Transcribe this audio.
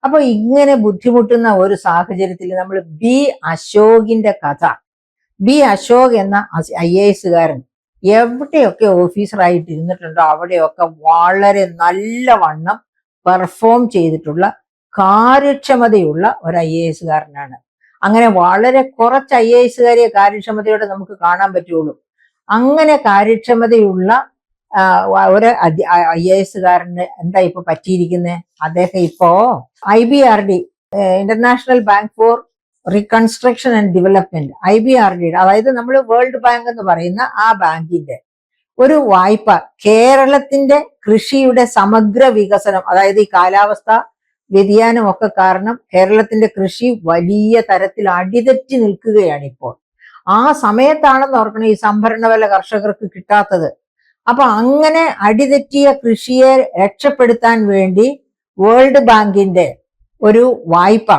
അപ്പൊ ഇങ്ങനെ ബുദ്ധിമുട്ടുന്ന ഒരു സാഹചര്യത്തിൽ നമ്മൾ ബി അശോകിന്റെ കഥ, ബി അശോക് എന്ന IAS എവിടെയൊക്കെ ഓഫീസറായിട്ട് ഇരുന്നിട്ടുണ്ടോ അവിടെയൊക്കെ വളരെ നല്ലവണ്ണം പെർഫോം ചെയ്തിട്ടുള്ള കാര്യക്ഷമതയുള്ള ഒരു IAS അങ്ങനെ വളരെ കുറച്ച് IAS കാര്യക്ഷമതയോടെ നമുക്ക് കാണാൻ പറ്റുള്ളൂ. അങ്ങനെ കാര്യക്ഷമതയുള്ള ഒരു IAS എന്താ ഇപ്പൊ പറ്റിയിരിക്കുന്നത്? അദ്ദേഹം ഇപ്പോ IBRD, international bank for reconstruction and development, IBRD, അതായത് നമ്മൾ വേൾഡ് ബാങ്ക് എന്ന് പറയുന്ന ആ ബാങ്കിന്റെ ഒരു വായ്പ കേരളത്തിന്റെ കൃഷിയുടെ സമഗ്ര വികസനം, അതായത് ഈ കാലാവസ്ഥ വ്യതിയാനം ഒക്കെ കാരണം കേരളത്തിന്റെ കൃഷി വലിയ തരത്തിൽ അടിതെറ്റി നിൽക്കുകയാണ് ഇപ്പോൾ. ആ സമയത്താണെന്ന് ഓർക്കണം ഈ സംഭരണ വില കർഷകർക്ക് കിട്ടാത്തത്. അപ്പൊ അങ്ങനെ അടിതെറ്റിയ കൃഷിയെ രക്ഷപ്പെടുത്താൻ വേണ്ടി വേൾഡ് ബാങ്കിന്റെ ഒരു വായ്പ